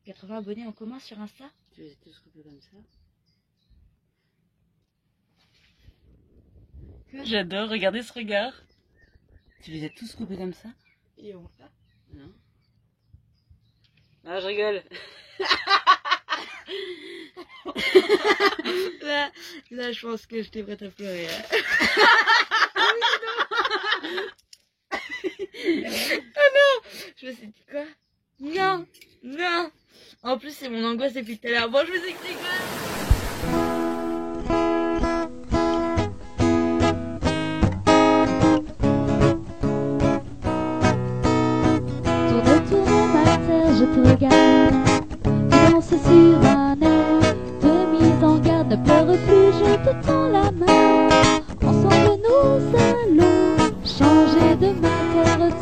80 abonnés en commun sur Insta. Tu les as tous coupés comme ça. J'adore, regardez ce regard. Tu les as tous coupés comme ça. Et on va. Non. Ah, je rigole. là, je pense que j'étais prête à pleurer. Ah non, je me suis dit quoi? Non, non. En plus, c'est mon angoisse depuis tout à l'heure. Bon, je vous explique quoi. Tourne ma terre, je te regarde. Tu danses sur un air de mise en garde. Ne pleure plus, je te tends la main. Ensemble nous allons changer de matière.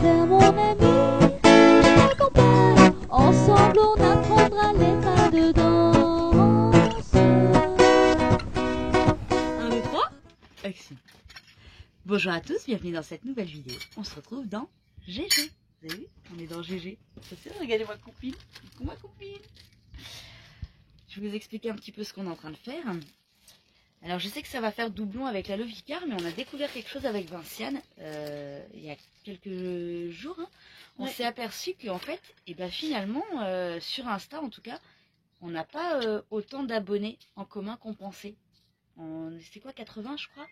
Terre mon ami, je t'accompagne. Ensemble on apprendra les pas de danse. 1, 2, 3. Action. Bonjour à tous, bienvenue dans cette nouvelle vidéo. On se retrouve dans GG. Vous avez vu? On est dans GG. Ça c'est, regardez ma copine. Ma copine. Je vais vous expliquer un petit peu ce qu'on est en train de faire. Alors je sais que ça va faire doublon avec la Lovicar, mais on a découvert quelque chose avec Vinciane il y a quelques jours. Hein. On s'est aperçu qu'en fait, et ben finalement, sur Insta en tout cas, on n'a pas autant d'abonnés en commun qu'on pensait. C'est quoi, 80 je crois?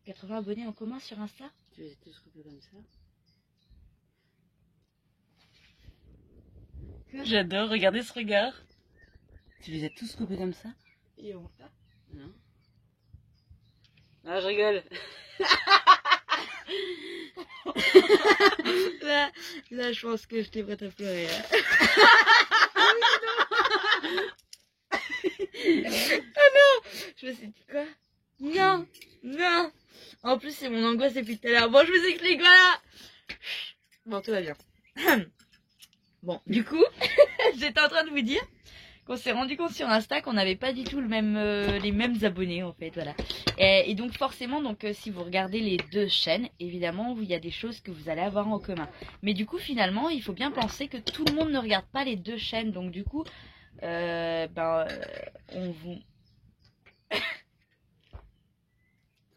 80 abonnés en commun sur Insta. Tu les as tous coupés comme ça. J'adore, regardez ce regard. Tu les as tous coupés comme ça. Et on va. Non. Ah, je rigole. là, je pense que j'étais prête à pleurer. Ah non, je me suis dit quoi? Non, non. En plus, c'est mon angoisse depuis tout à l'heure. Bon, je vous explique, voilà. Bon, tout va bien. Bon, du coup, j'étais en train de vous dire qu'on s'est rendu compte sur Insta qu'on n'avait pas du tout les mêmes abonnés en fait, voilà. Et donc forcément, si vous regardez les deux chaînes, évidemment, il y a des choses que vous allez avoir en commun. Mais du coup, finalement, il faut bien penser que tout le monde ne regarde pas les deux chaînes. Donc du coup, on vous...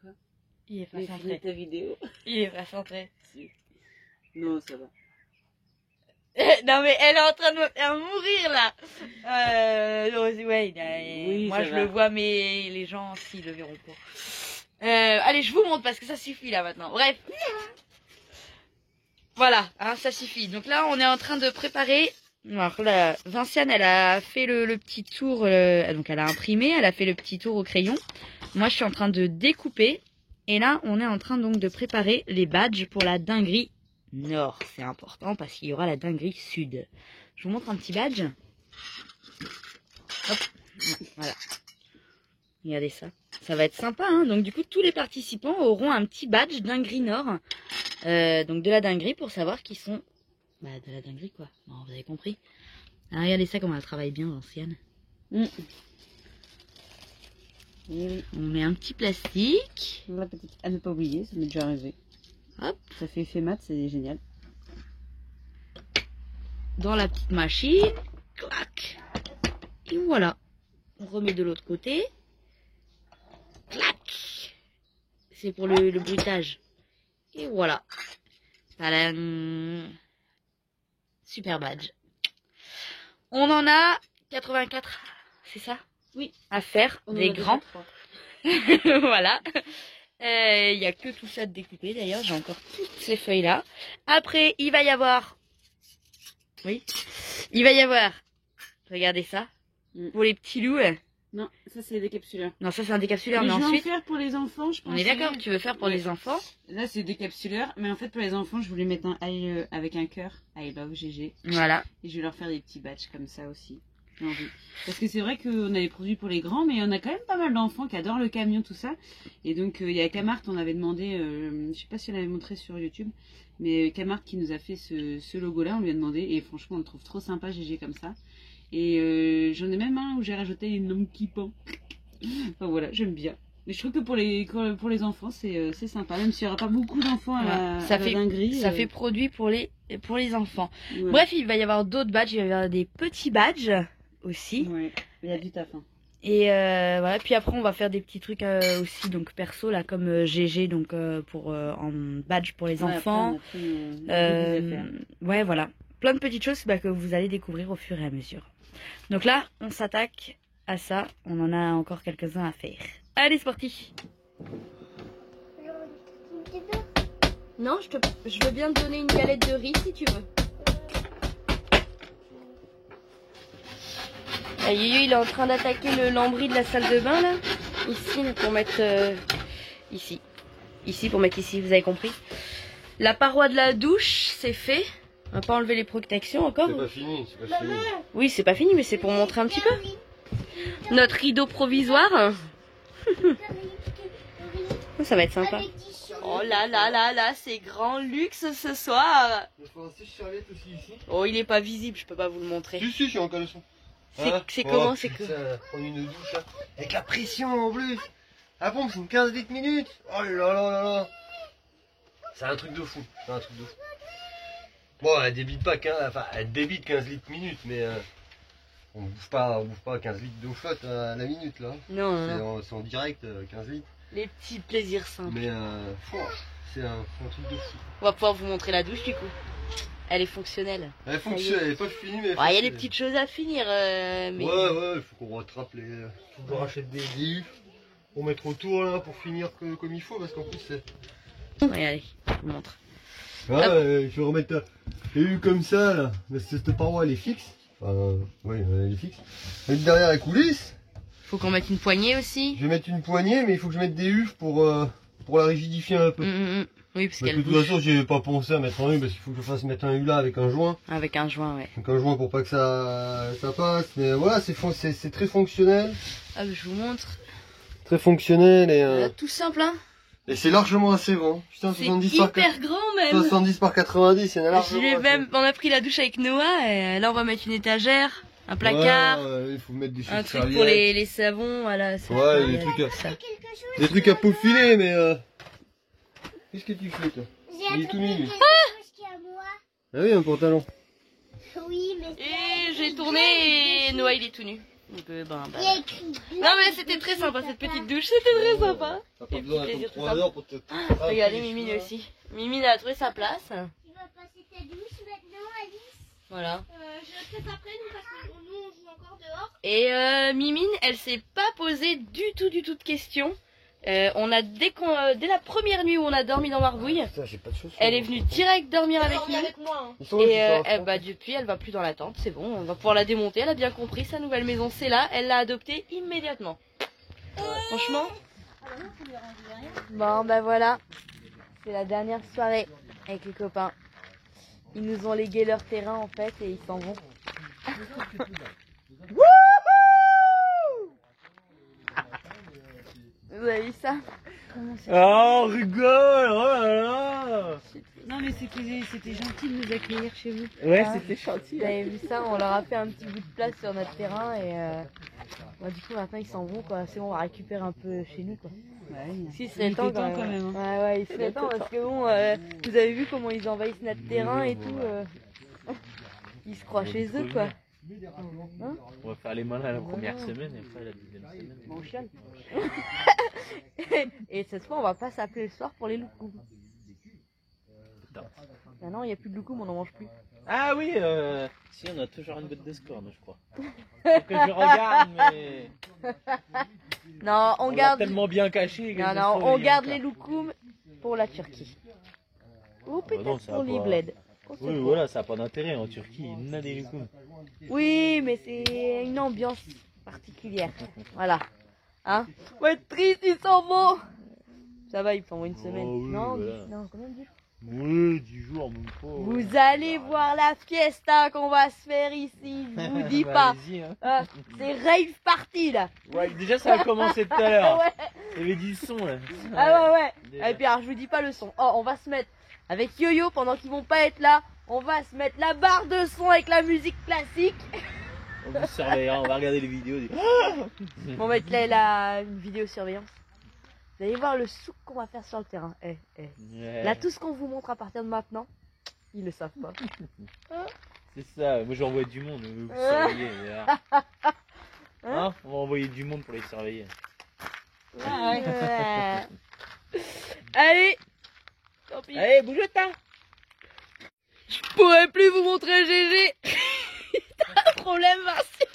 Quoi? Il est pas centré. Ta vidéo. Il est pas centré. Non, ça va. Non mais elle est en train de me faire mourir là. Ouais, Oui, moi je le vois, mais les gens si le verront pas. Allez, je vous montre parce que ça suffit là maintenant. Bref, voilà, hein, ça suffit. Donc là, on est en train de préparer. Alors là, Vinciane, elle a fait le petit tour. Donc elle a imprimé, elle a fait le petit tour au crayon. Moi, je suis en train de découper. Et là, on est en train donc de préparer les badges pour la dinguerie Nord. C'est important parce qu'il y aura la dinguerie Sud. Je vous montre un petit badge. Hop, voilà. Regardez ça. Ça va être sympa, hein. Donc du coup, tous les participants auront un petit badge dinguerie Nord. Donc de la dinguerie pour savoir qu'ils sont... Bah de la dinguerie quoi. Bon, vous avez compris. Ah, regardez ça comment elle travaille bien, l'ancienne. Oui. On met un petit plastique. La petite, à ne pas oublier, ça m'est déjà arrivé. Hop. Ça fait effet mat, c'est génial. Dans la petite machine. Clac. Et voilà. On remet de l'autre côté. Clac. C'est pour le bruitage. Et voilà. Tadam. Super badge. On en a 84. C'est ça? Oui. À faire. Des grands. Voilà. Il n'y a que tout ça de découper d'ailleurs. J'ai encore toutes ces feuilles là. Après, il va y avoir... Oui. Il va y avoir... Regardez ça. Pour les petits loups. Non, ça c'est des décapsuleurs. Non, ça c'est un décapsuleur. Mais je vais ensuite... en faire pour les enfants, je pense. On est d'accord, tu veux faire pour les enfants? Là c'est des décapsuleurs, mais en fait pour les enfants, je voulais mettre un I avec un cœur. I love GG. Voilà. Et je vais leur faire des petits badges comme ça aussi. Parce que c'est vrai qu'on a des produits pour les grands, mais on a quand même pas mal d'enfants qui adorent le camion, tout ça. Et donc il y a Camart, on avait demandé, je sais pas si on l'avait montré sur YouTube, mais Camart qui nous a fait ce logo là, on lui a demandé, et franchement on le trouve trop sympa GG comme ça. Et j'en ai même un où j'ai rajouté une lampe qui pend. Enfin voilà, j'aime bien. Mais je trouve que pour les enfants, c'est sympa. Même s'il n'y aura pas beaucoup d'enfants à ça la fait dinguerie. Ça fait produit pour les enfants. Ouais. Bref, il va y avoir d'autres badges. Il va y avoir des petits badges aussi. Ouais, il y a du taf. Hein. Et voilà. Puis après, on va faire des petits trucs aussi, donc perso, là, comme GG, donc pour en badge pour les Ouais, enfants. après, on a pris, beaucoup d'affaires. Ouais, voilà. Plein de petites choses que vous allez découvrir au fur et à mesure. Donc là, on s'attaque à ça. On en a encore quelques-uns à faire. Allez, c'est parti. Non, je veux bien te donner une galette de riz si tu veux. Ah, Yuyu, il est en train d'attaquer le lambris de la salle de bain là. Ici, là, pour mettre ici. Ici, pour mettre ici, vous avez compris. La paroi de la douche, c'est fait. On va pas enlever les protections encore. C'est pas fini, c'est pas fini. Oui, c'est pas fini, mais c'est pour montrer un petit peu. Notre rideau provisoire. Ça va être sympa. Oh là là là là, c'est grand luxe ce soir. Je peux rester serviette aussi ici. Oh, il est pas visible, je peux pas vous le montrer. Si, je suis en caleçon. C'est comment, c'est que... Prendre une douche là. Avec la pression en plus. La pompe, c'est une 15 litres minutes. Oh là là là là. C'est un truc de fou. C'est un truc de fou. Bon, elle débite pas 15, enfin, elle débite 15 litres minutes, mais on bouffe pas 15 litres d'eau flotte à la minute là. Non, non, non. C'est en direct 15 litres. Les petits plaisirs simples. Mais c'est un truc de fou. On va pouvoir vous montrer la douche du coup. Elle est fonctionnelle. Elle fonctionne, elle est pas finie, mais elle Il y a fonctionne. des petites choses à finir, mais... Ouais, il faut qu'on rattrape les... Faut qu'on rachète des U pour mettre autour là, pour finir comme il faut, parce qu'en plus c'est... Regardez, je vous montre. Ouais, je vais remettre les U comme ça là, mais cette paroi elle est fixe. Enfin, oui, elle est fixe. Et derrière la coulisse, Faut qu'on mette une poignée aussi. je vais mettre une poignée, mais il faut que je mette des U pour la rigidifier un peu. Oui, parce Parce que qu'elle de toute façon, j'ai pas pensé à mettre un U, parce qu'il faut que je fasse mettre un U là avec un joint. Avec un joint, ouais. Donc un joint pour pas que ça passe. Mais voilà, c'est très fonctionnel. Ah, je vous montre. Très fonctionnel et... Tout simple, hein. Et c'est largement assez grand. Putain, C'est 70 par, hyper grand même. 70 par 90, il y en a Je largement l'ai assez. même... On a pris la douche avec Noah, et là on va mettre une étagère, un placard, Ouais, il faut mettre des un choses truc pour les savons, voilà. Ouais, des trucs à peaufiner, mais qu'est-ce que tu fais toi? Il est tout nu lui. Ah oui, un pantalon. Oui, mais Et j'ai tourné et Noah il est tout nu. Donc il y a écrit Non mais c'était très sympa cette petite douche, c'était très sympa. T'as pas Et besoin puis, d'attendre plaisir, 3 tout heures pour te... Regardez Mimine aussi. Mimine a trouvé sa place. Tu vas passer ta douche maintenant, Alice. Voilà. Je le fais après, nous, parce que nous, on joue encore dehors. Et Mimine, elle s'est pas posé du tout de questions. On a dès la première nuit où on a dormi dans Margouille, Putain, j'ai pas de chaussures. elle est venue direct dormir avec nous. moi. Ils sont là, Et ils sont là. depuis, elle va plus dans la tente, c'est bon, on va pouvoir la démonter. Elle a bien compris, sa nouvelle maison c'est là, elle l'a adoptée immédiatement. Franchement. Bon, bah voilà, c'est la dernière soirée avec les copains. Ils nous ont légué leur terrain en fait et ils s'en vont. Vous avez vu ça? Oh, rigole, oh là là. Non mais c'était gentil de nous accueillir chez vous. Ouais, Ah. c'était gentil. Vous avez vu ça? On leur a fait un petit bout de place sur notre terrain et du coup maintenant ils s'en vont quoi. C'est bon, on va récupérer un peu chez nous quoi. Ouais, Si, il il serait était temps temps quand même. Hein. Ouais, il serait temps parce que bon, vous avez vu comment ils envahissent notre terrain et tout. Ils se croient chez eux quoi. Hein? On va faire les malins la première semaine et après la deuxième semaine. Bon, chiale. Et cette fois, on va pas s'appeler le soir pour les loukoums. Ah non, il n'y a plus de loukoums, on n'en mange plus. Ah oui, si on a toujours une botte de scorn, je crois. Faut que je regarde, mais Non, on l'a garde. tellement bien caché. que Non, je non, trouve on qu'il y a garde encore. les loukoums pour la Turquie. Ou peut-être non, ça pour va les pas. bleds. On sait Oui, pas. voilà, ça n'a pas d'intérêt en Turquie. Il y en a des loukoums. Oui, mais c'est une ambiance particulière. Voilà. Hein? On va être triste, ils s'en vont. Ça va, ils font une semaine. Oh oui, non, voilà. non, combien de jours? Oui, 10 jours, même pas. Vous allez voir la fiesta qu'on va se faire ici, je vous dis Bah, pas. allez-y, hein. C'est rave party là. Ouais, déjà, ça a commencé tout à l'heure. Ouais. Il y avait du son là. Ah ouais. Déjà. Et puis alors je vous dis pas le son. Oh, on va se mettre avec Yo-Yo pendant qu'ils vont pas être là. On va se mettre la barre de son avec la musique classique. On vous surveillera, on va regarder les vidéos. On va mettre là une vidéo surveillance. Vous allez voir le souk qu'on va faire sur le terrain. Ouais. Là, tout ce qu'on vous montre à partir de maintenant, ils le savent pas. C'est ça, moi j'ai envoyé du monde pour surveiller. Hein, on va envoyer du monde pour les surveiller. Allez, tant pis. Allez, bouge-toi. Je pourrais plus vous montrer GG. T'as un problème, Martial.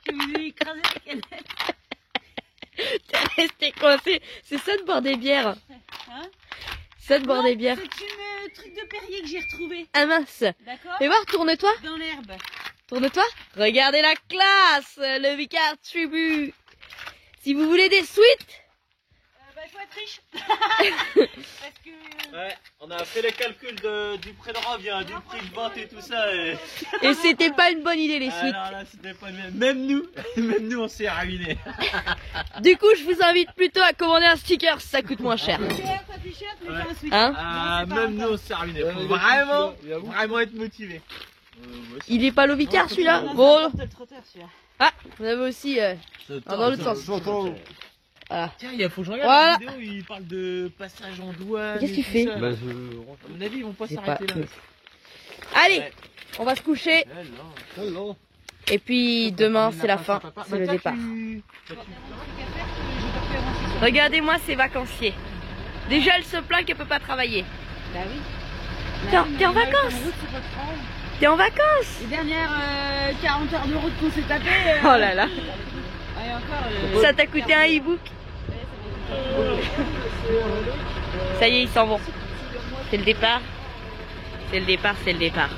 Je vous ai écrasé la canette. T'es resté coincé. C'est ça de boire des bières. Hein? Ça de boire des bières. C'est une truc de Perrier que j'ai retrouvé. Ah mince. D'accord? Fais voir, tourne-toi. Dans l'herbe. Tourne-toi. Regardez la classe. Le Vicard Tribu. Si vous voulez des suites. Bah, il faut être riche. Parce que. Ouais, on a fait les calculs du prix de revient, du prix de vente et tout ça. Et c'était pas une bonne idée les suites. Alors là, c'était pas même nous, même nous on s'est ruinés. Du coup, je vous invite plutôt à commander un sticker, ça coûte moins cher. Un t-shirt, mais pas un sweat. Hein? Ah, Non, c'est pas même nous encore. on s'est ruinés. Faut Ouais, vraiment être motivé. Il est pas l'Ovicard celui-là. Non, Bon, c'est un trotteur, celui-là. ah, vous avez aussi dans l'autre sens. Voilà. Tiens, il faut que je regarde Voilà. la vidéo, il parle de passage en douane. Qu'est-ce et qu'il tout fait ça. Bah, À mon avis, ils vont pas C'est s'arrêter pas- là. Allez, Ouais. on va se coucher. non. Et puis demain, c'est la fin, c'est le départ. Regardez-moi ces vacanciers. Déjà, elle se plaint qu'elle peut pas travailler. Bah oui. T'es en vacances? T'es en vacances? Les dernières 40 heures de route qu'on s'est tapé. Oh là là. Et encore. Ça t'a coûté un e-book? Ça y est, ils s'en vont. C'est le départ. C'est le départ, c'est le départ.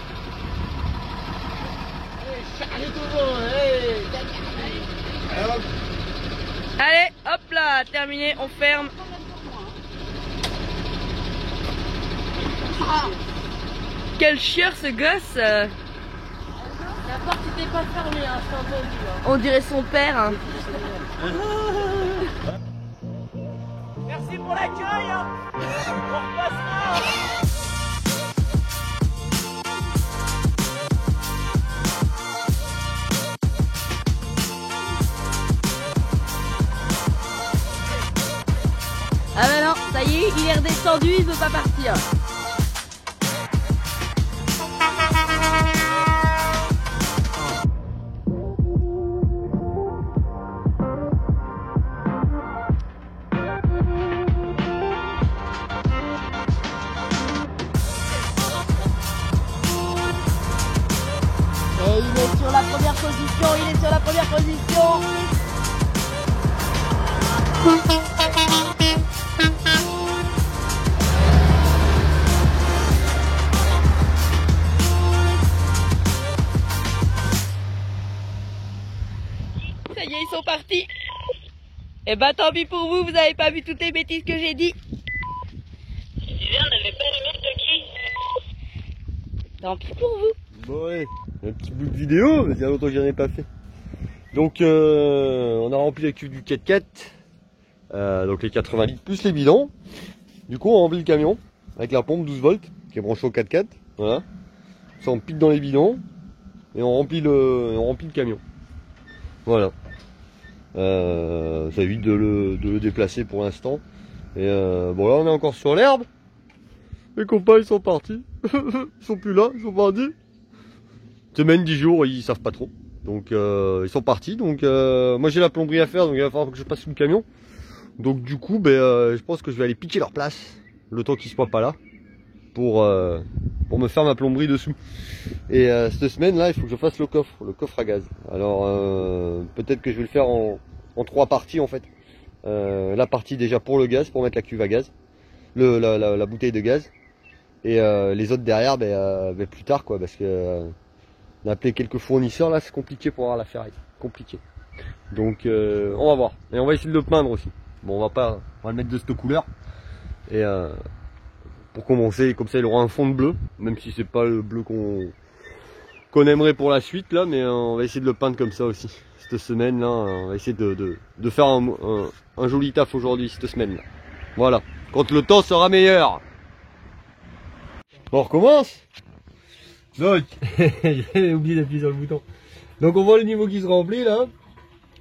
Allez, hop là, terminé, on ferme. Quel chieur ce gosse. La porte n'était pas fermée, hein, je t'ai entendu. On dirait son père. Hein. Merci pour l'accueil. Hein. On repassera. Ah ben non, ça y est, il est redescendu, il veut pas partir. Et il est sur la première position, il est sur la première position. Ça y est, ils sont partis. Et bah tant pis pour vous, vous avez pas vu toutes les bêtises que j'ai dit. Tant pis pour vous. Bon ouais, un petit bout de vidéo, mais il y a longtemps que j'en ai pas fait. Donc on a rempli la cuve du 4x4, donc les 80 litres plus les bidons. Du coup on remplit le camion avec la pompe 12 volts qui est branchée au 4x4. Voilà. Ça on pique dans les bidons et on remplit le camion. Voilà. Ça évite de le déplacer pour l'instant. Et bon là on est encore sur l'herbe. Les copains ils sont partis. Ils sont plus là, ils sont partis. Semaine, 10 jours, ils savent pas trop. Donc ils sont partis. Donc moi j'ai la plomberie à faire, donc il va falloir que je passe sous le camion. Donc du coup je pense que je vais aller piquer leur place le temps qu'ils soient pas là pour me faire ma plomberie dessous. Et cette semaine là il faut que je fasse le coffre à gaz. Alors peut-être que je vais le faire en 3 parties en fait. La partie déjà pour le gaz, pour mettre la cuve à gaz, la bouteille de gaz. Et les autres derrière plus tard quoi, parce que on a appelé quelques fournisseurs là, c'est compliqué pour avoir la ferraille, compliqué. Donc on va voir, et on va essayer de le peindre aussi. Bon on va le mettre de cette couleur, et pour commencer, comme ça il aura un fond de bleu, même si c'est pas le bleu qu'on aimerait pour la suite là, mais on va essayer de le peindre comme ça aussi. Cette semaine là, on va essayer de faire un joli taf aujourd'hui, cette semaine là. Voilà, quand le temps sera meilleur. Bon, on recommence. Donc, j'ai oublié d'appuyer sur le bouton. Donc on voit le niveau qui se remplit là.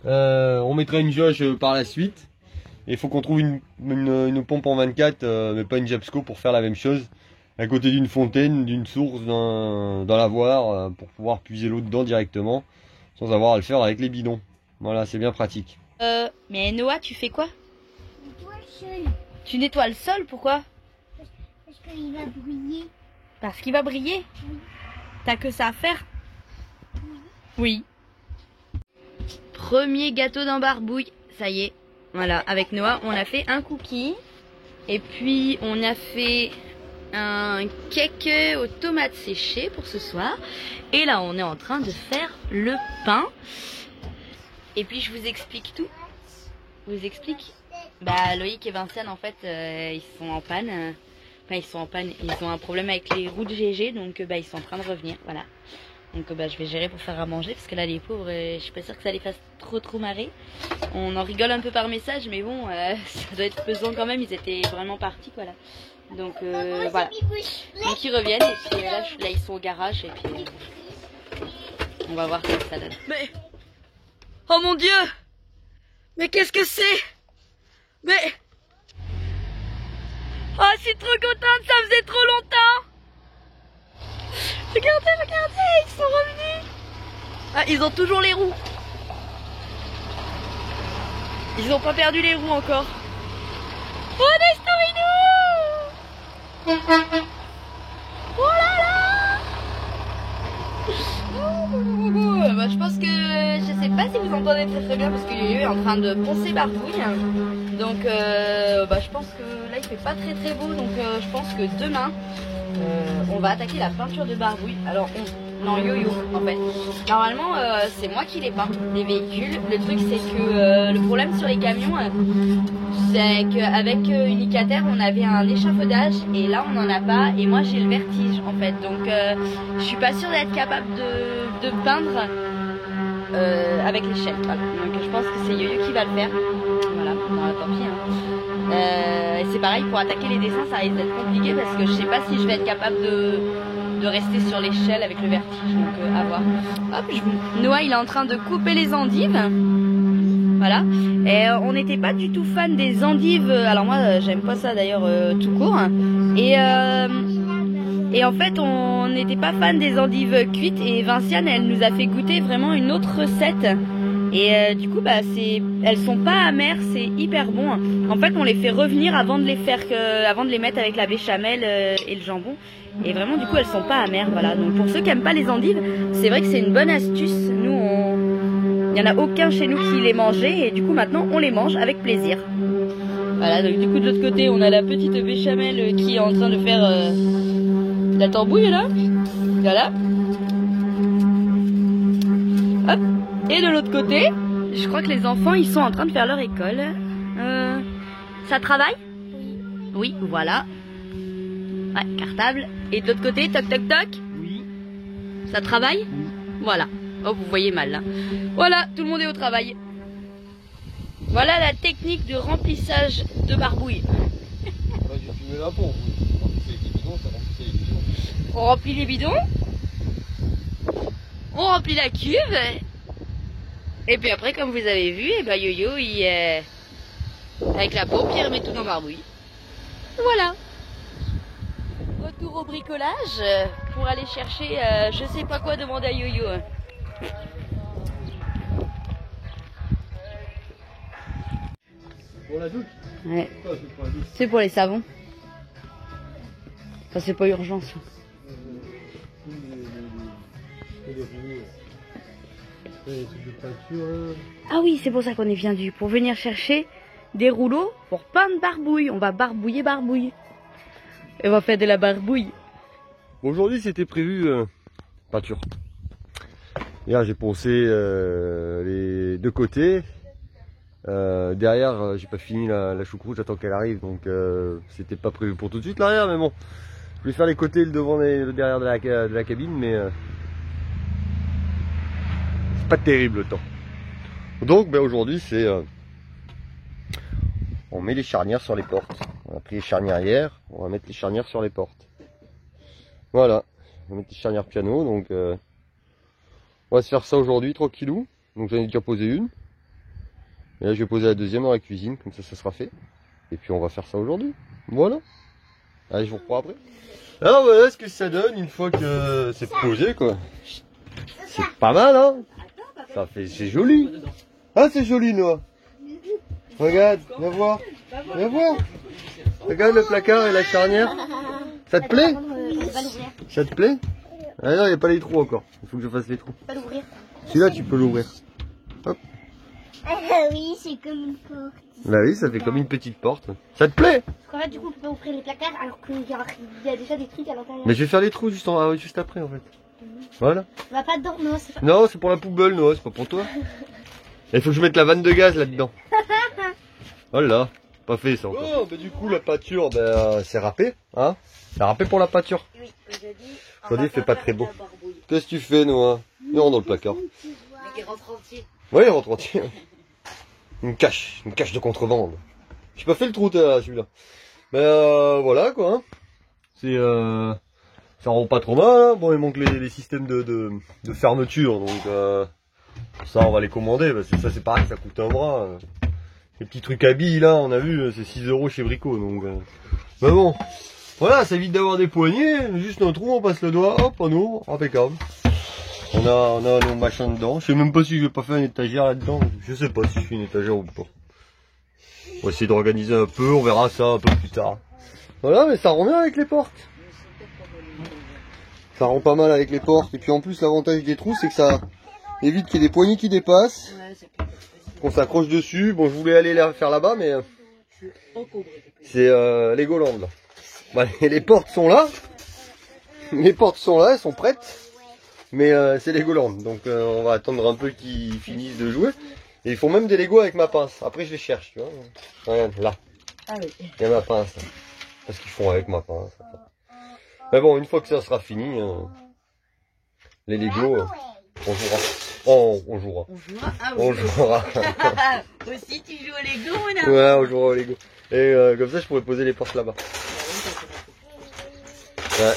On mettra une jauge par la suite. Et il faut qu'on trouve une pompe en 24, mais pas une Japsco pour faire la même chose. À côté d'une fontaine, d'une source, dans lavoir, pour pouvoir puiser l'eau dedans directement, sans avoir à le faire avec les bidons. Voilà, c'est bien pratique. Mais Noah, tu fais quoi? Tu nettoies le sol, pourquoi? Parce qu'il va briller. Parce qu'il va briller? Oui. T'as que ça à faire? Oui. Premier gâteau d'un barbouille, ça y est. Voilà, avec Noah, on a fait un cookie. Et puis, on a fait un cake aux tomates séchées pour ce soir. Et là, on est en train de faire le pain. Et puis, je vous explique tout. Je vous explique. Bah, Loïc et Vinciane, en fait, ils sont en panne. Enfin, ils sont en panne. Ils ont un problème avec les roues de GG. Donc, ils sont en train de revenir. Voilà. Donc, je vais gérer pour faire à manger. Parce que là, les pauvres, je suis pas sûre que ça les fasse trop marrer. On en rigole un peu par message. Mais bon, ça doit être pesant quand même. Ils étaient vraiment partis, voilà. Donc, voilà. Donc, ils reviennent. Et puis, là, ils sont au garage. Et puis, on va voir ce que ça donne. Mais... Oh mon Dieu! Mais qu'est-ce que c'est? Mais... Oh, je suis trop contente, ça faisait trop longtemps! Regardez, regardez, ils sont revenus! Ah, ils ont toujours les roues. Ils ont pas perdu les roues encore. Oh, Nestorino! Oh là là! Je pense que, je sais pas si vous entendez très bien parce que Yoyo est en train de poncer Barbouille. Donc je pense que là il fait pas très beau, donc je pense que demain on va attaquer la peinture de Barbouille. Alors non, Yoyo en fait. Normalement c'est moi qui les peins, les véhicules. Le truc c'est que le problème sur les camions c'est qu'avec Unicater on avait un échafaudage et là on n'en a pas et moi j'ai le vertige en fait. Donc je suis pas sûre d'être capable de peindre avec l'échelle. Voilà. Donc je pense que c'est Yoyo qui va le faire. Voilà, non, tant pis. Hein. C'est pareil pour attaquer les dessins, ça risque d'être compliqué parce que je sais pas si je vais être capable de rester sur l'échelle avec le vertige. Donc à voir. Hop, Noah il est en train de couper les endives. Voilà. Et on n'était pas du tout fan des endives. Alors moi j'aime pas ça d'ailleurs tout court. Et en fait on n'était pas fan des endives cuites et Vinciane elle nous a fait goûter vraiment une autre recette. Et du coup elles sont pas amères, c'est hyper bon. En fait on les fait revenir avant de les mettre avec la béchamel et le jambon. Et vraiment du coup elles sont pas amères, voilà. Donc pour ceux qui aiment pas les endives, c'est vrai que c'est une bonne astuce. Nous il y en a aucun chez nous qui les mangeait et du coup maintenant on les mange avec plaisir. Voilà, donc du coup de l'autre côté on a la petite béchamel qui est en train de faire la tambouille là. Voilà. Hop. Et de l'autre côté, je crois que les enfants ils sont en train de faire leur école. Ça travaille? Oui, voilà. Ouais, cartable. Et de l'autre côté, toc toc toc. Oui. Ça travaille? Oui. Voilà. Oh, vous voyez mal là. Voilà, tout le monde est au travail. Voilà la technique de remplissage de Barbouille. J'ai fumé la pompe. On remplit les bidons. On remplit la cuve. Et puis après, comme vous avez vu, Yoyo, avec la pompe, il remet tout dans Barbouille. Voilà. Retour au bricolage pour aller chercher je sais pas quoi demander à Yoyo. Pour la douche? Ouais. Ah, c'est pour la douche. C'est pour les savons. Enfin, c'est pas urgence. Ah oui, c'est pour ça qu'on est venu. Pour venir chercher des rouleaux pour peindre Barbouille. On va barbouiller Barbouille. Et on va faire de la barbouille. Bon, aujourd'hui c'était prévu peinture. Hier j'ai poncé les deux côtés. Derrière j'ai pas fini la choucroute, j'attends qu'elle arrive, donc c'était pas prévu pour tout de suite l'arrière, mais bon. Je vais faire les côtés et le devant et le derrière de la cabine, mais c'est pas terrible le temps. Donc aujourd'hui c'est on met les charnières sur les portes. On a pris les charnières hier, on va mettre les charnières sur les portes. Voilà, on va mettre les charnières piano, donc on va se faire ça aujourd'hui tranquillou. Donc j'en ai déjà posé une. Et là je vais poser la deuxième dans la cuisine, comme ça sera fait. Et puis on va faire ça aujourd'hui. Voilà. Allez, je vous reprends après. Alors voilà ce que ça donne une fois que c'est posé quoi. C'est pas mal hein. Ça fait, c'est joli. Ah c'est joli Noah. Regarde, viens voir. Viens voir. Regarde le placard et la charnière. Ça te plaît? Ça te plaît? Ah non, il n'y a pas les trous encore. Il faut que je fasse les trous. Pas l'ouvrir. Celui-là, tu peux l'ouvrir. Hop. Oui, c'est comme une porte. Bah oui, ça fait comme une petite porte. Ça te plaît? Parce qu'en fait, du coup, on peut pas ouvrir les placards alors qu'il y a déjà des trucs à l'intérieur. Mais je vais faire les trous juste, juste après en fait. Voilà. On va pas dedans, non, c'est pas. Non, c'est pour la poubelle, Noah, c'est pas pour toi. Il faut que je mette la vanne de gaz là-dedans. Voilà. Pas fait ça encore. Oh, bah du coup, la pâture, c'est râpé. Hein? C'est râpé pour la pâture. Oui, aujourd'hui. Aujourd'hui, il fait pas très beau. Qu'est-ce que tu fais, Noah? Il rentre dans le placard. Mais qui rentre entier. Ouais, il rentre entier. Une cache de contrebande. J'ai pas fait le trou celui-là. Mais voilà quoi. Hein. C'est ça rend pas trop mal. Hein. Bon, il manque les systèmes de fermeture, donc ça on va les commander parce que ça c'est pareil, ça coûte un bras. Les petits trucs à billes là, on a vu, c'est 6 € chez Brico, donc. Mais bon, voilà, ça évite d'avoir des poignées. Juste un trou, on passe le doigt, hop, on ouvre, impeccable. On a nos machins dedans. Je sais même pas si je vais pas faire une étagère là-dedans. Je sais pas si je fais une étagère ou pas. On va essayer d'organiser un peu, on verra ça un peu plus tard. Voilà, mais ça rend bien avec les portes. Ça rend pas mal avec les portes. Et puis en plus, l'avantage des trous, c'est que ça évite qu'il y ait des poignées qui dépassent. Qu'on s'accroche dessus. Bon, je voulais aller la faire là-bas, mais c'est Legoland là. Bah, les portes sont là. Les portes sont là, elles sont prêtes. Mais c'est Legoland, donc on va attendre un peu qu'ils finissent de jouer. Et ils font même des Legos avec ma pince. Après je les cherche, tu vois. Regarde, là. Ah oui. Il y a ma pince. Parce qu'ils font avec ma pince. Mais bon, une fois que ça sera fini, les Legos, on jouera. Oh, on jouera. On jouera. Ah oui. On jouera. Aussi, tu joues au Lego, Mona? Ouais, on jouera au Lego. Et comme ça, je pourrais poser les portes là-bas. Ouais.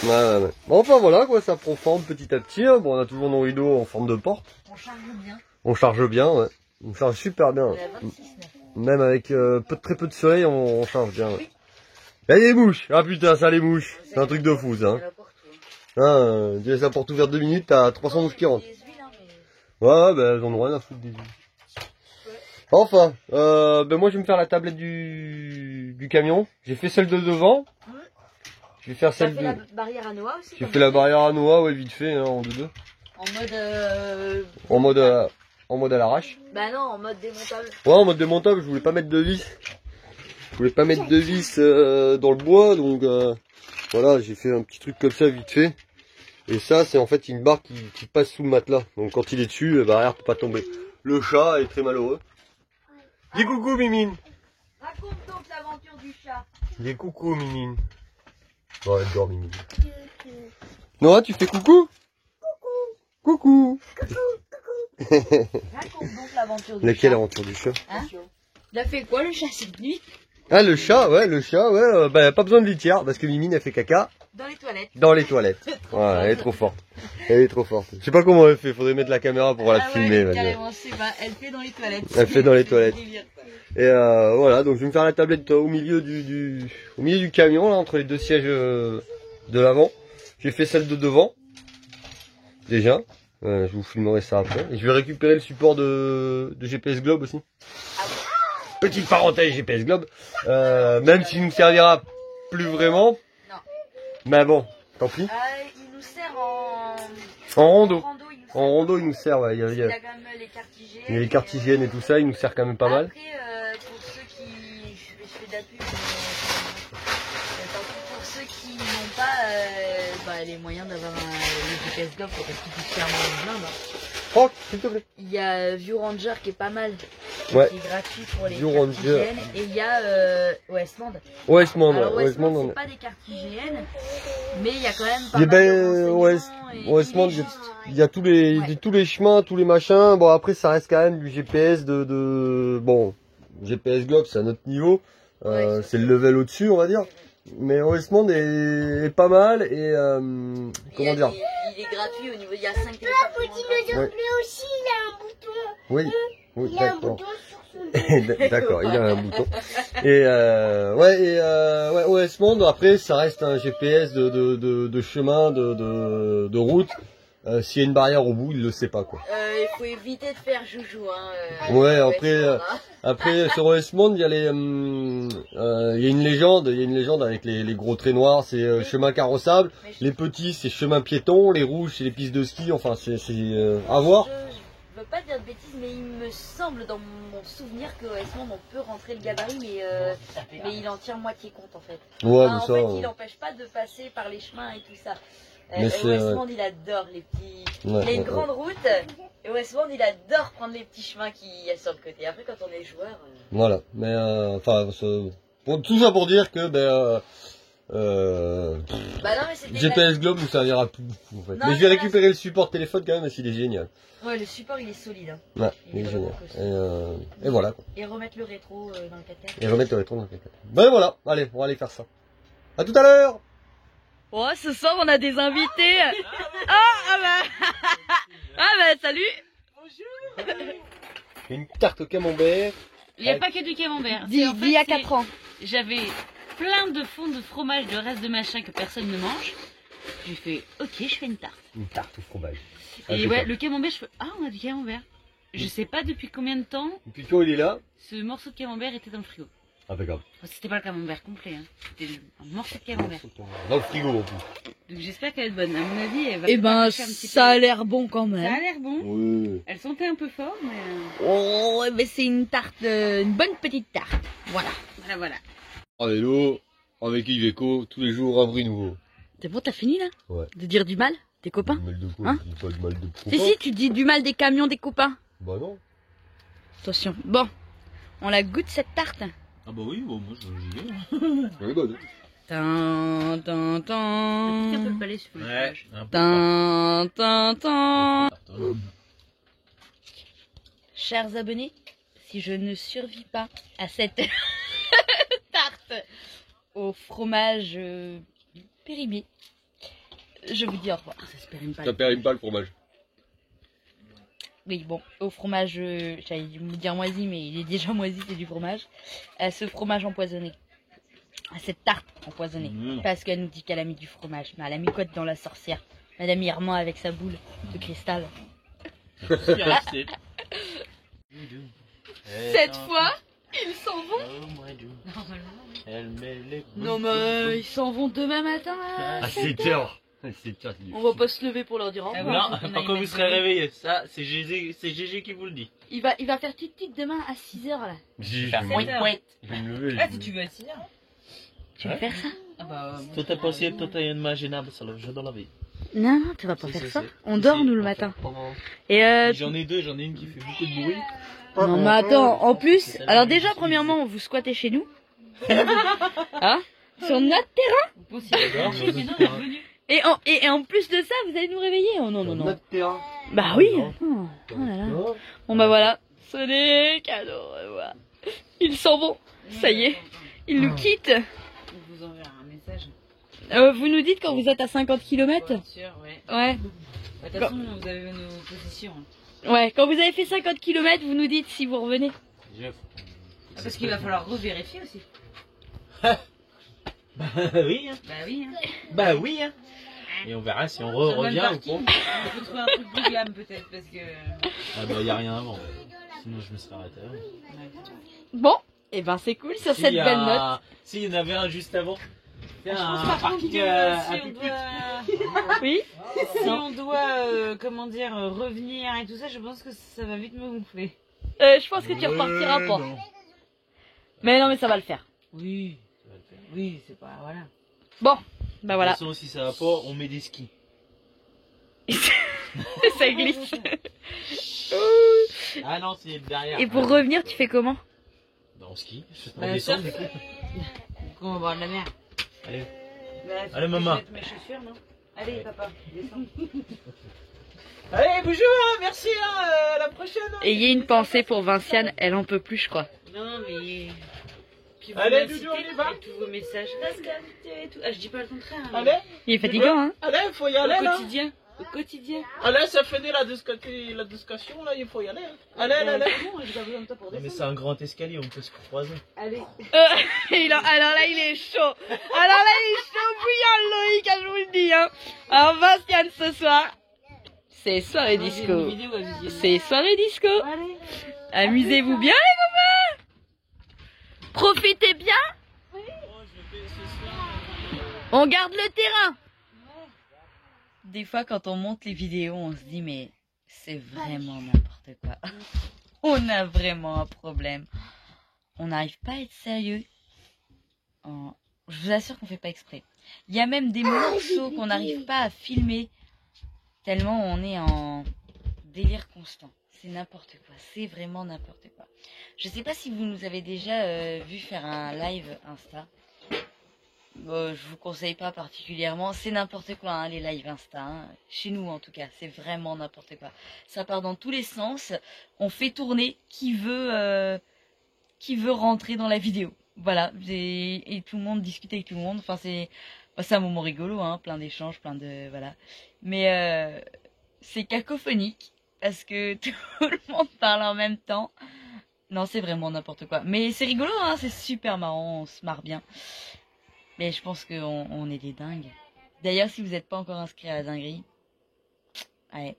Ouais. Bon, enfin voilà quoi, ça prend forme petit à petit. Hein. Bon, on a toujours nos rideaux en forme de porte. On charge bien. On charge bien, ouais. On charge super bien. On est à 26, Même avec très peu de soleil, on charge bien. Ouais. Il y a des mouches. Ah putain, ça les mouches. C'est un truc de fou ça. Hein, tu laisses la porte ouverte 2 minutes, t'as 300 mouches qui rentrent. Ouais, bah elles en ont rien à foutre des huiles. Enfin, ben moi je vais me faire la tablette du camion. J'ai fait celle de devant. Je vais faire celle de... la barrière à Noah aussi. J'ai fait la barrière à Noah, ouais, vite fait, hein, en 2-2. En mode... En mode à l'arrache. Bah non, en mode démontable. Ouais, en mode démontable, je voulais pas mettre de vis. Je voulais pas mettre de vis dans le bois, donc voilà, j'ai fait un petit truc comme ça vite fait. Et ça, c'est en fait une barre qui passe sous le matelas. Donc quand il est dessus, la barrière peut pas tomber. Le chat est très malheureux. Dis coucou Mimine. Raconte donc l'aventure du chat. Dis coucou Mimine. Ouais, elle dort Mimine. Noah, tu fais coucou? Coucou. Raconte donc l'aventure du Laquelle chat. aventure du chat? Hein? Il a fait quoi le chat cette nuit? Ah le chat, ouais, bah pas besoin de litière parce que Mimine a fait caca Dans les toilettes. dans les toilettes. Ouais, elle est trop forte. Elle est trop forte. Je sais pas comment elle fait, faudrait mettre la caméra pour la filmer. Ouais, là, carrément, c'est pas. Elle fait dans les toilettes. Elle fait dans les C'est toilettes. délire, quoi. Et voilà, donc je vais me faire la tablette au milieu du camion là, entre les deux sièges de l'avant. J'ai fait celle de devant. Déjà. Je vous filmerai ça après. Et je vais récupérer le support de GPS Globe aussi. Petite parenthèse GPS Globe. Même s'il nous servira plus vraiment. Non. Mais bon, tant pis. Il nous sert en En rando. il nous sert. En rando, il nous sert, ouais. Il y Il y a a quand même les cartes il y a les cartes hygiène et tout ça, il nous sert quand même pas mal. Après, pour ceux qui... Je fais de la pub, pour ceux qui n'ont pas les moyens d'avoir le GPS Globe, parce qu'ils puissent faire en blinde. Oh, s'il te plaît. Il y a View Ranger qui est pas mal. Ouais. Qui est gratuit pour les View cartes Ranger. hygiène. Et il y a Westmond. Westmond, Alors ouais. Westmond, Westmond, c'est pas des cartes hygiène, mais il y a quand même pas Eh mal ben, de renseignements et Westmond, il est il y a tous les, Ouais. tous les chemins, tous les machins. Bon, après, ça reste quand même du GPS bon, GPS Globe, c'est à notre niveau. Ouais, c'est le level au-dessus, on va dire. Mais Westmond est pas mal et, comment dire? Il est gratuit au niveau, il y a 5 téléchargements gratuits. Ouais. aussi, il a un bouton. Oui, oui, Il a un d'accord. bouton sur D'accord, il a un bouton. Et ouais, OS Monde, après, ça reste un GPS de chemin, de route. S'il y a une barrière au bout, il le sait pas, quoi. Il faut éviter de faire joujou, hein. Ouais, après, sur OS Monde, il y a il y a une légende avec les gros traits noirs, c'est chemin carrossable. Les petits, c'est chemin piéton. Les rouges, c'est les pistes de ski. Enfin, c'est à voir. Je veux pas dire de bêtises, mais il me semble dans mon souvenir que OS Monde, on peut rentrer le gabarit, mais il en tient moitié compte en fait. Ouais, Enfin, mais ça. en fait, il n'empêche pas de passer par les chemins et tout ça. Mais c'est, OS Monde, il adore les petits. Ouais, il a une ouais, grande route, et OS Monde, il adore prendre les petits chemins qu'il y a sur le côté. Après, quand on est joueur. Voilà. Mais enfin, tout ça pour dire que Bah non, mais c'était. GPS Globe nous servira plus beaucoup en fait. Non, Mais je vais mais récupérer le support téléphone quand même parce qu'il est génial. Ouais, le support, il est solide. Hein. Ouais, Il il est est génial. vraiment costaud. Et voilà. Quoi. Et remettre le rétro dans le 4x4. Et remettre le rétro dans le caca. Ben voilà, allez, on va aller faire ça. À tout à l'heure. Oh, ce soir, on a des invités. Salut. Une tarte au camembert. Il n'y a pas que du camembert. D'il En fait, y a c'est- 4 ans. J'avais plein de fonds de fromage, de restes de machin que personne ne mange. J'ai fait, ok, je fais une tarte. Une tarte au fromage. Et ouais, le camembert, je fais, ah, on a du camembert. Je sais pas depuis combien de temps Depuis quand il est là? ce morceau de camembert était dans le frigo. Impeccable. Enfin, c'était pas le camembert complet, hein. C'était un morceau de camembert. Dans le frigo en plus. Donc j'espère qu'elle est bonne. À mon avis, elle va Eh peut-être ben, arracher un petit ça peu. a l'air bon quand Ça a même. l'air bon. Oui. Elle sentait un peu fort, mais Oh, mais c'est une tarte, une bonne petite tarte. Voilà. voilà. En vélo, avec Iveco, tous les jours un prix nouveau. C'est bon, t'as fini là? Ouais. De dire du mal des copains? Du mal de quoi? Hein Je dis pas de mal de Si, copains. si, tu dis du mal des camions des copains. Bah non. Attention. Bon, on la goûte cette tarte. Ah bah oui, bon, moi j'y vais. Oui, bah non. Tan, tan, Un peu tan. le palais sur le Ouais, fromage. un peu. Tan, tan, tan. Pardon. Chers abonnés, si je ne survis pas à cette tarte au fromage périmé, je vous dis au revoir. Ça se périme pas. Ça périme pas le fromage. Oui, bon, au fromage, j'allais vous dire moisi, mais il est déjà moisi, c'est du fromage. À ce fromage empoisonné. À cette tarte empoisonnée. Mmh. Parce qu'elle nous dit qu'elle a mis du fromage. Mais elle a mis quoi dans la sorcière? Madame Irma avec sa boule de cristal. Je suis resté. Cette fois, ils s'en vont. Elle met les Non, mais ils s'en vont demain matin. À 7h. 7h, On va pas se lever pour leur dire au Ah revoir. ouais. Non, pas quand vous serez réveillés. Ça, c'est GG qui vous le dit. Il va faire tic demain à 6h là. Je Faire vais point, point. me lever. Ah, si tu veux à 6h. Tu vas faire ça? Ah bah, Tout est possible, tout est imaginable, c'est le jeu de la vie. Non, non, tu vas pas Si, faire si, ça. si. On Si, dort si, nous le on matin. fait pas. Et J'en ai deux, j'en ai une qui fait beaucoup de bruit. non mais attends, en plus, alors déjà premièrement vous squattez chez nous. Hein? Sur notre terrain. bon, si D'accord, mais non, elle est venue. Et en plus de ça, vous allez nous réveiller. Oh non, non, non. Notre terrain. Bah oui. Non. Oh là là. Bon bah voilà. Ce n'est cadeau. Voilà. Ils s'en vont. Ça y est. Ils nous quittent. On vous enverra un message. Vous nous dites quand vous êtes à 50 km? Bien sûr, ouais. Ouais. De toute façon, vous avez nos positions. Ouais. Quand vous avez fait 50 km, vous nous dites si vous revenez. Parce qu'il va falloir revérifier aussi. Bah oui, hein. Bah oui, hein. Bah oui, hein. Et on verra si on Sur le même revient ou parking, pas. il faut trouver un truc plus glam peut-être parce que. Ah bah y a rien avant. Sinon je me serais arrêté avant. Bon. Et ben c'est cool sur cette belle note. Si, il y en avait un juste avant. Tiens, un Par contre, parking si à on pupute. doit, Oui. si on doit comment dire, revenir et tout ça, je pense que ça va vite me gonfler. Je pense que tu repartiras pas. Non. Mais non mais ça va le faire. Oui, Ça va le faire. oui, c'est pas. Voilà. Bon. Bah De voilà. toute façon, si ça va pas, on met des skis. Ça glisse. Ah non, c'est derrière. Et pour revenir, tu fais comment? Bah, on skie. On Bah, descend surf. du coup. Donc on va boire de la mer. Allez. Bah, faut Allez, que maman. je mette mes chaussures, non? Allez, papa, descends. Allez, bonjour, hein, merci, hein, à la prochaine. hein. Ayez une pensée pour Vinciane, elle en peut plus, je crois. Non, mais. Puis vous Allez, m'incitez Doudou, on y va. avec tous vos messages. Reste qualité et tout. Ah, je dis pas le contraire. hein. Allez, Il est fatigant, hein? allez, faut y Au aller là. quotidien. Au quotidien. Allez, c'est fini la discussion, là, il faut y aller. Hein. Allez, allez, allez. Bon, j'ai pas besoin de toi pour Non, mais descendre. c'est un grand escalier, on peut se croiser. Allez. Alors là, il est chaud. Alors là, il est chaud bouillant, Loïc, je vous le dis. Hein. Alors, Bastian, ce soir, c'est soirée J'ai une disco. vidéo à visionner. C'est soirée disco. Allez. Amusez-vous bien, les copains. Profitez bien. On garde le terrain. Des fois, quand on monte les vidéos, on se dit, mais c'est vraiment n'importe quoi. On a vraiment un problème. On n'arrive pas à être sérieux. Je vous assure qu'on fait pas exprès. Il y a même des morceaux qu'on n'arrive pas à filmer tellement on est en délire constant. C'est n'importe quoi. C'est vraiment n'importe quoi. Je sais pas si vous nous avez déjà vu faire un live Insta. Je vous conseille pas particulièrement. C'est n'importe quoi, hein, les lives Insta. Hein. Chez nous, en tout cas, c'est vraiment n'importe quoi. Ça part dans tous les sens. On fait tourner qui veut rentrer dans la vidéo. Voilà. Et tout le monde discute avec tout le monde. Enfin, c'est un moment rigolo, hein, plein d'échanges, plein de voilà. Mais c'est cacophonique parce que tout le monde parle en même temps. Non, c'est vraiment n'importe quoi. Mais c'est rigolo, hein, c'est super marrant, on se marre bien. Mais je pense qu'on est des dingues. D'ailleurs, si vous n'êtes pas encore inscrit à la dinguerie, allez,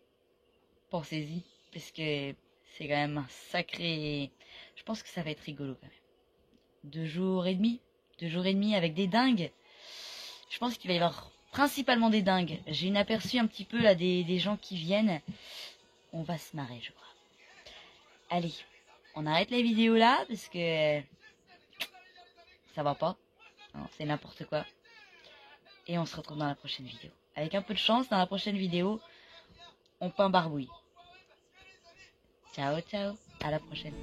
pensez-y. Parce que c'est quand même un sacré... Je pense que ça va être rigolo quand même. 2 jours et demi. 2 jours et demi avec des dingues. Je pense qu'il va y avoir principalement des dingues. J'ai une aperçu un petit peu là des gens qui viennent. On va se marrer, je crois. Allez, on arrête la vidéo là parce que ça va pas. Non, c'est n'importe quoi. Et on se retrouve dans la prochaine vidéo. Avec un peu de chance, dans la prochaine vidéo, on peint barbouille. Ciao, ciao. À la prochaine.